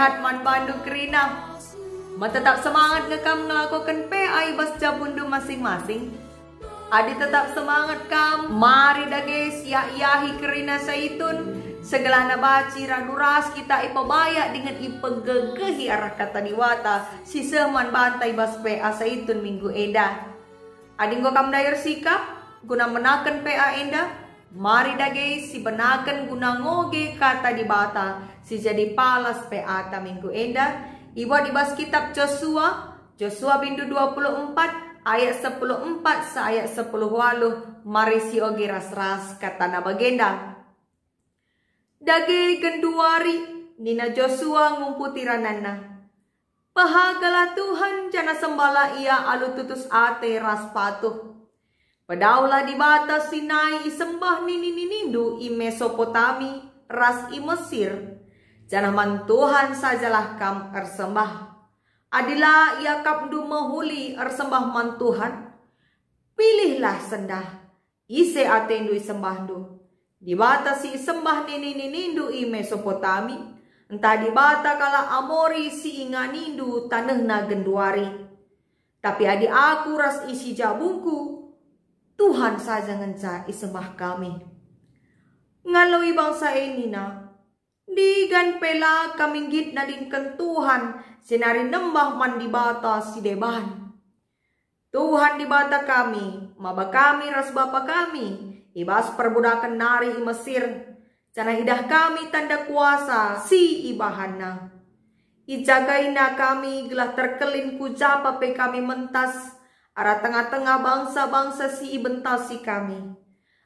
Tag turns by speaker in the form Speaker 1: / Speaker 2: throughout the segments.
Speaker 1: sehat man bandu kerina. Tetap semangat ngekam ngelakukan PA ibas jabundu masing-masing. Adi tetap semangat kam. Mari dah guys ya iahi kerina saitun. Segala baci raduras kita ipabayak dengan ipagegehi arah kata diwata. Siseman bantai bas PA saitun minggu eda. Adi nggo kam dayar sikap guna menakan PA enda. Mari dah guys si benakan guna ngoge kata dibata. Si jadi palas PA ta minggu enda. Ibu dibahas kitab Joshua bindu 24 ayat 14 sa ayat 10 mari si oge ras-ras kata na bagenda. Dage genduari nina Joshua ngumputi ranana. Pahagalah Tuhan jana sembala ia alu tutus ate ras patuh. Pedaulah di batas Sinai isembah nindu i Mesopotami ras i Mesir. Janaman Tuhan sajalah kam ersembah. Adilah ia kapdu mahuli ersembah man Tuhan. Pilihlah sendah. Ise atendu isembahdu. Dibatasi sembah nindu i Mesopotami. Entah dibata kala Amori si inga nindu tanah na genduari. Tapi adi aku ras isi jabungku. Tuhan saja ngenca isembah kami. Ngalawi bangsa ini na. Digan pela kaminggit na dingken Tuhan sinari nembah man dibata si deban. Tuhan dibata kami, maba kami ras bapa kami, ibas perbudakan nari i Mesir. Cana idah kami tanda kuasa si ibahana. Ijagaina kami gelah terkelin kujapa pe kami mentas. Arah tengah-tengah bangsa-bangsa si ibentasi kami.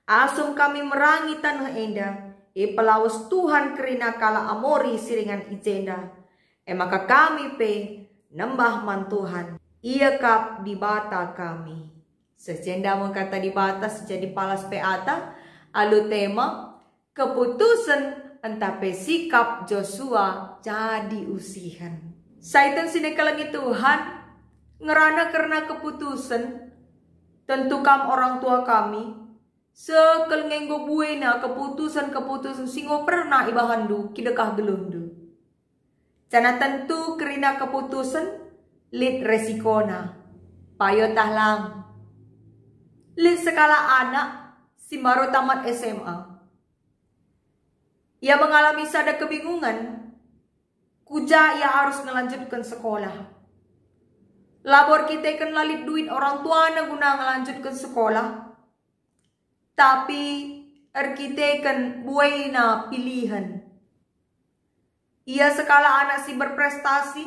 Speaker 1: Asum kami merangi tanah enda. Pelawas Tuhan kerina kala Amori siringan ijenda. Maka kami pe nembah man Tuhan. Ia kap dibata kami. Sejenda mengkata dibata sejadi palas peata. Alu tema keputusan entah pe sikap Joshua jadi usihan. Saitan sinekalangi Tuhan. Ngerana karena keputusan. Tentu kam orang tua kami. Sekel ngenggo buena keputusan-keputusan singo pernah ibahandu kidekah gelundu. Cana tentu kerina keputusan lid resikona. Payo tahlang. Lid sekala anak si baru tamat SMA. Ia mengalami sada kebingungan. Kuja ia harus melanjutkan sekolah. Labor kita kan lalit duit orang tua na guna melanjutkan sekolah. Tapi kita kan buena pilihan. Ia sekala anak si berprestasi,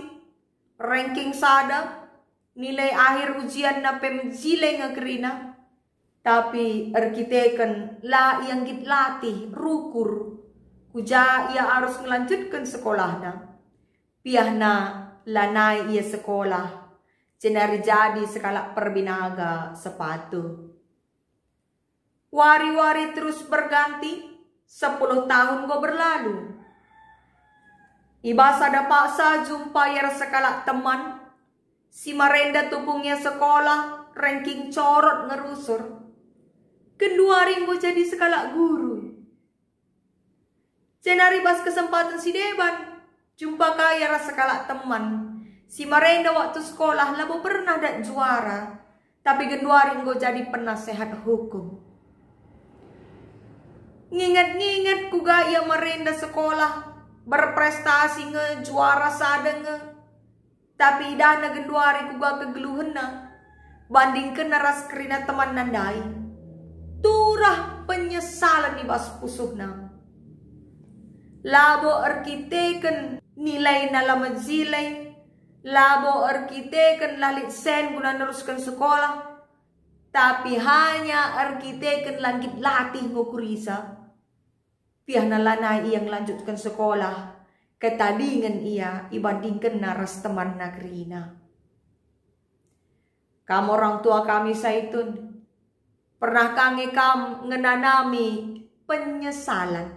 Speaker 1: ranking sada, nilai akhir ujian na pemjile ngakerina. Tapi kita kan la yang latih rukur. Kuja ia harus melanjutkan sekolahnya. Piahna lanai ia sekolah. Cenari jadi sekala perbinaga sepatu. Wari-wari terus berganti, 10 tahun go berlalu. Ibas ada paksa jumpa ya sekala teman. Si marenda tupungnya sekolah, ranking corot ngerusur. Kedua ringgo jadi sekala guru. Cenari bas kesempatan si Deban, jumpa kaya sekala teman. Si marenda waktu sekolah labo pernah dak juara. Tapi kedua ringgo jadi penasehat hukum. Ngingat-ngingat kuga ia merenda sekolah berprestasi juara sadeng. Tapi dana genduari kuga kegeluhena bandingkan naras kerina teman nandai. Turah penyesalan di bas pusuhna. Labo arkiteken nilai nalam zilai. Labo arkiteken lalit sen guna neruskan sekolah. Tapi hanya arkiteken langit latih ngukurisa. Piahna lanai yang lanjutkan sekolah. Ketadingan ia ibandingkan naras teman nagrina. Kamu orang tua kami saitun. Pernah kange kam ngenanami penyesalan.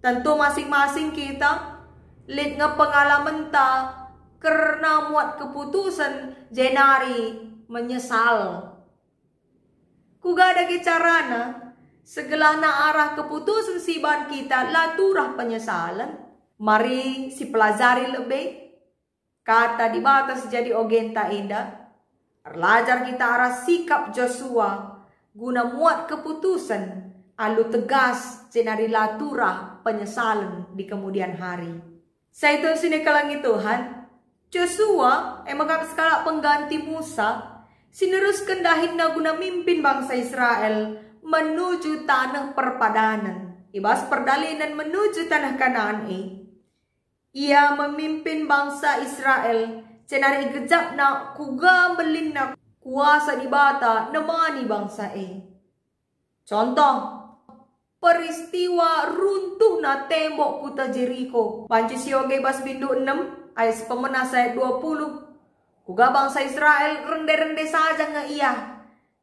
Speaker 1: Tentu masing-masing kita lid ngepengalaman ta karena muat keputusan jenari menyesal. Kuga ada carana segelana arah keputusan siban kita laturah penyesalan. Mari si pelajari lebih. Kata di batas jadi ogenta indah. Belajar kita arah sikap Joshua. Guna muat keputusan. Alu tegas cenari laturah penyesalan di kemudian hari. Saya itu sini kalangi Tuhan. Joshua emang skala pengganti Musa. Sineruskan dahinna guna mimpin bangsa Israel menuju tanah perpadanan. Ibas perdalinan menuju tanah Kanaan Ia memimpin bangsa Israel cenari gejap na kuga belina kuasa di bata nemani bangsa Contoh, peristiwa runtuh na tembok kota Jericho. Panci sioge bas bindu 6 ayat pemenang ayat 20. Kuga bangsa Israel rende-rende saja nga iya.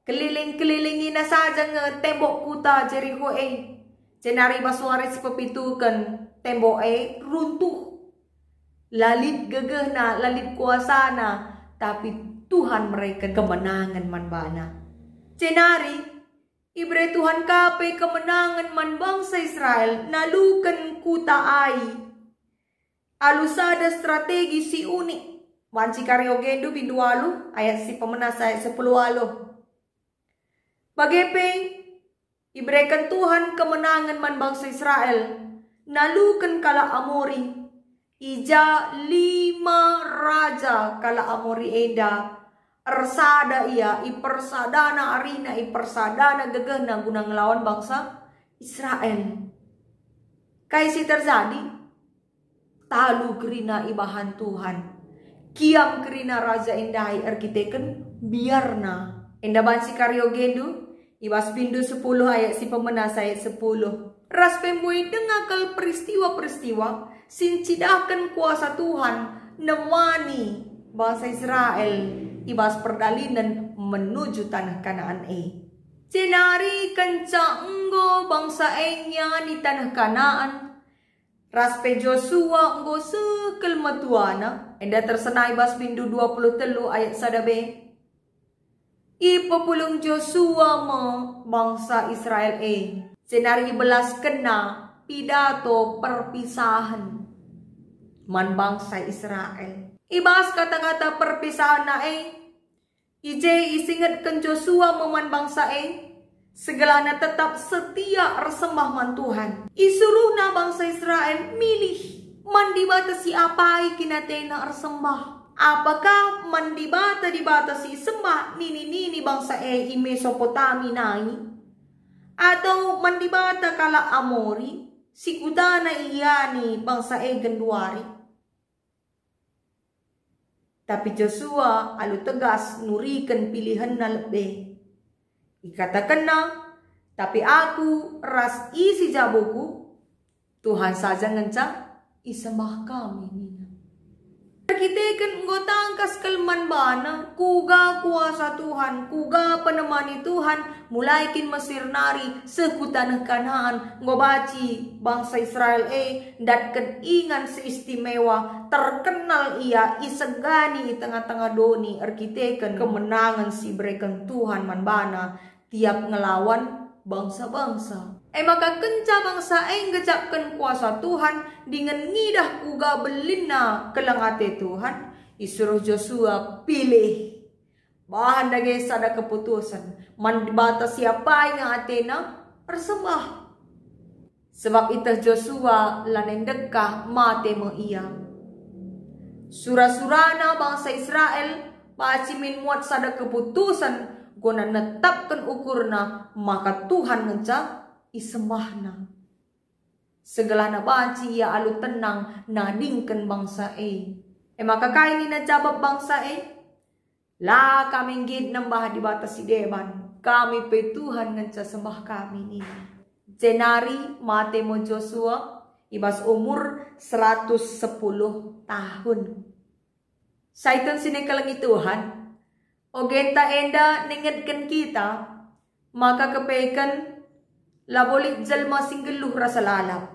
Speaker 1: Keliling-kelilingi na saja nga tembok kota Jericho Cenari basuari si pepitukan tembok runtuh. Lalit gegeh na, lalit kuasa na. Tapi Tuhan mereka kemenangan manbana. Cenari, ibre Tuhan kape kemenangan man bangsa Israel nalukan kuta Alusada strategi si unik. Wanci karyogendu bindualu ayat si pemenas ayat 10 Bagepe ibrekan Tuhan kemenangan man bangsa Israel nalukan kala Amori. Ija 5 raja kala Amori enda ersada ia ipersadana arina ipersadana gegena guna ngelawan bangsa Israel. Kaisi terjadi talu kerina ibahan Tuhan. Kiam kerina raja endai arkiteken biarna. Enda bansi karyogendu ibas bindu 10 ayat si pemenas ayat 10. Ras pembui dengakal peristiwa-peristiwa sincidakan kuasa Tuhan nemani bangsa Israel ibas perdalinan menuju tanah Kanaan Cenari kenca enggo bangsa enya di tanah Kanaan. Raspe Joshua enggo sekel matuana. Enda tersenai bas bindu 23 ayat sadabe. Ipepulung Joshua mo bangsa Israel Cenari belas kena pidato perpisahan man bangsa Israel. Ibas kata-kata perpisahan na ije isingatkan Joshua man bangsa segalana tetap setia resembah man Tuhan. Isuruh na bangsa Israel milih man dibatasi apai kinatena resembah. Apakah man dibatasi sembah nini bangsa i Mesopotami nai? Atau man dibata kala Amori si kutana iyani bangsa genduari? Tapi Joshua alu tegas nurikan pilihan na lebih. Ikatakan na, tapi aku ras isi jabuku, Tuhan saja ngencang isembah kami nina. Kita ngotangkas kelman bana, kuga kuasa Tuhan, kuga penemani Tuhan, mulai kin Mesir nari sekutanah Kanaan, ngobaci bangsa Israel datkan ingan seistimewa, terkenal ia isegani tengah-tengah doni, arkiteken kemenangan si berikan Tuhan manbana, tiap ngelawan bangsa-bangsa. Maka kenca bangsa ngejapkan kuasa Tuhan dengan ngidah kuga belina kelangate Tuhan. Isuruh Joshua pilih. Bahan dage sada keputusan. Man dibatas siapa yang atena persembah. Sebab itu Joshua lanen dekah mate mo iya. Surah-surana bangsa Israel pacimin muat sada keputusan. Guna netapkan ukurna maka Tuhan ngeca isembahna. Segelana banci ia alu tenang nadingkan bangsa maka kaini na jabab bangsa la kami gid nambah di batas deban kami pe Tuhan ngeca sembah kami ini. Cenari mate mo Joshua ibas umur 110 tahun. Saiton sinekalangi Tuhan ogenta enda nengetkan kita maka kepekan labolik jalma singgeluh rasa lalap.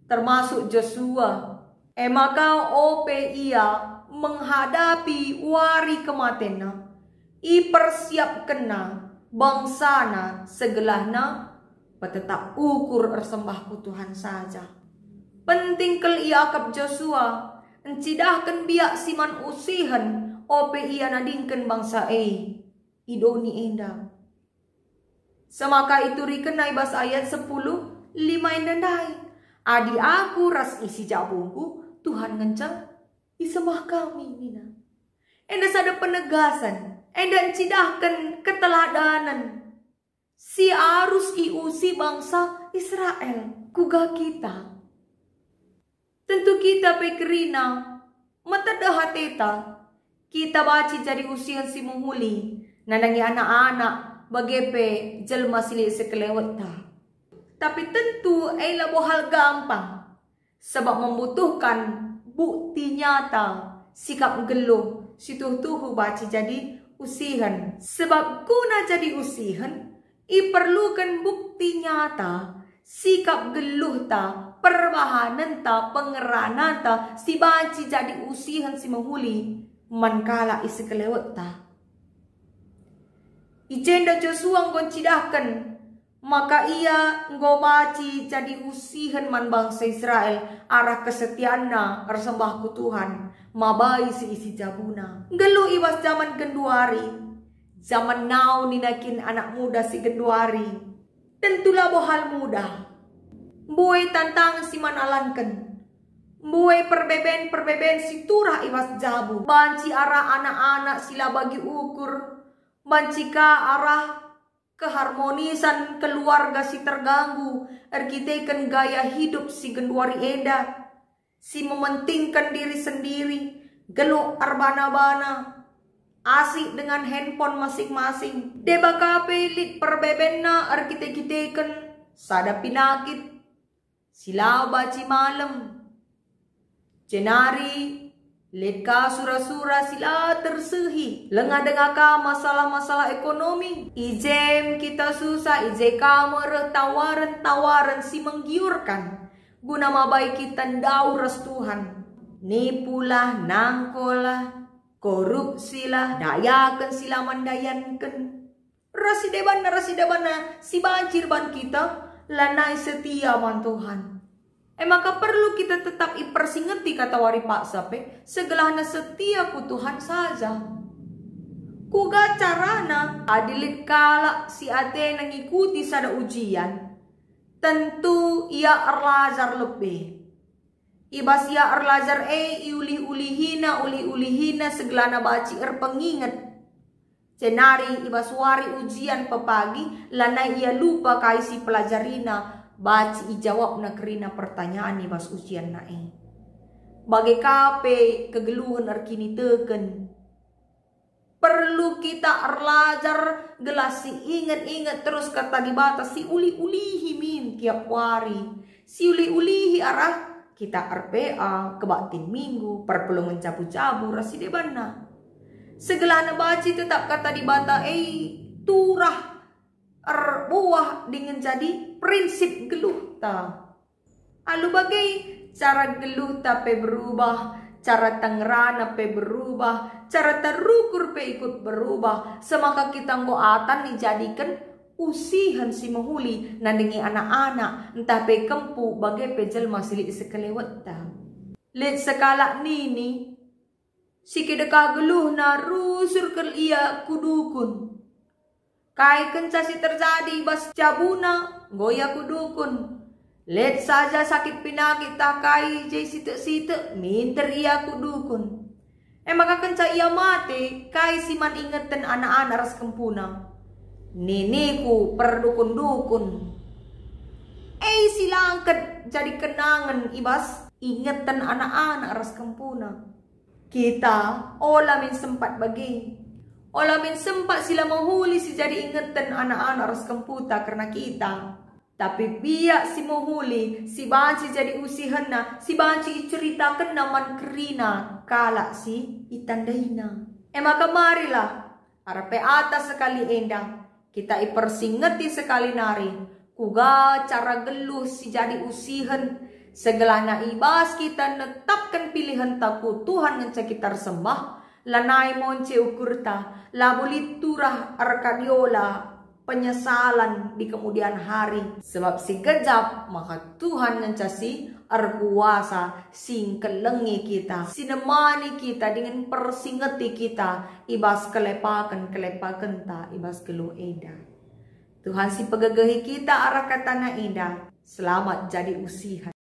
Speaker 1: Termasuk Joshua. Maka ope ia menghadapi wari kematena. Ipersiapkena bangsana segelahna. Petetap ukur ersembahku Tuhan saja. Penting kel ia akap Joshua. Encidahkan biak siman usihan. Ope ia nadingkan bangsa idoni enda. Semaka itu rikenai bas ayat 10. 5 endandai. Adi aku ras isi jabungku. Tuhan ngencang isembah kami nina. Enda sada penegasan. Enda encidahkan keteladanan. Si arus iusi bangsa Israel. Kuga kita. Tentu kita pekerina, mata dahateta, kita baci jadi usian si menghuli, nandangi anak-anak, bagepe jelma sili sekeleweta. Tapi tentu ela bohal gampang, sebab membutuhkan bukti nyata, sikap geluh, situh-tuhu baci jadi usihan. Sebab guna jadi usihan, iperlukan bukti nyata, sikap geluh ta, perbahanan ta, pengeranan ta, si banci jadi usihan si menghuli, mankala isi kelewat ta. Ijenda Joshua ngoncidahkan, maka ia ngobaci jadi usihan man bangsa Israel, arah kesetiaanna, arsembahku Tuhan, mabai si isi jabuna. Gelu iwas zaman genduari, zaman now ninakin anak muda si genduari, tentulah bohal muda. Buai tantang si manalankan. Buai perbeben si turah iwas jabu. Banci arah anak-anak sila bagi ukur. Banci ka arah keharmonisan keluarga si terganggu. Erkitekan gaya hidup si genduari eda. Si mementingkan diri sendiri. Gelu arbana-bana. Asik dengan handphone masing-masing. Debaka pelit perbebenna erkite-kitekan. Sada pinakit. Sila baci malam. Jenari. Letka sura-sura sila tersehi. Lengah-dengah ka masalah-masalah ekonomi. Ijem kita susah. Ije ka mereh tawaran-tawaran si menggiurkan. Guna mabai kita dauras Tuhan. Nipulah, nangkolah. Korupsilah. Dayakan sila mandayankan. Rasidebana si banjir ban kita. Lanai setia man Tuhan. Maka perlu kita tetap ipersingeti kata wari Pak Sape. Segelahna setia ku Tuhan saja. Kuga carana adilit kala si ate nangikuti sada ujian. Tentu ia erlajar lebih. Ibas ia erlajar uli-ulihina segelana baci pengingat. Cenari ibas wari ujian pepagi, lanai ia lupa kaisi pelajarina, baci ijawab na kerina pertanyaan ibas ujian nae. Bagai kape kegeluhan arkini teken. Perlu kita erlajar gelasi ingat-ingat terus kata di batas si uli-ulihi min tiap wari. Si uli-ulihi arah kita RPA kebatin minggu, perlu mencabu-cabu rasi debana. Segelana baci tetap kata di bata turah buah dengan jadi prinsip geluh ta. Alu bagai cara geluh ta pe berubah, cara tangerana pe berubah, cara terukur pe ikut berubah. Semaka kita ngoatan dijadikan usihan si menghuli nandengi anak-anak entah pe kempu bagai pe jelma silik sekelewat ta. Let sekala nini si kedekah geluh na rusur kel ia kudukun. Kai kencasi terjadi bas cabuna goya kudukun. Let saja sakit pinakit takai jay site-site minter ia kudukun. Maka kenca ia mati kai siman ingeten anak-anak ras kempuna. Niniku perdukun-dukun. Silangket jadi kenangan ibas ingeten anak-anak ras kempuna. Kita olamin sempat bagi. Olamin sempat sila menghuli si jadi ingatan anak-anak ras kemputa karena kita. Tapi biak si menghuli, si banci jadi usihana, si banci ceritakan naman kerina, kala si itandaina. Maka marilah, arape atas sekali endang, kita ipersingeti sekali nari, kuga cara geluh si jadi usihan, segelana ibas kita netapkan pilihan taku Tuhan ngenca kita sembah. Lanai monce ukurta, labulit turah arkadiola, penyesalan di kemudian hari. Sebab si kejap maka Tuhan ngencasi arkuasa sing kelengi kita, sinemani kita dengan persingeti kita, ibas kelepakan ta, ibas kelu eda. Tuhan si pegegehi kita arah katana eda, selamat jadi usiha.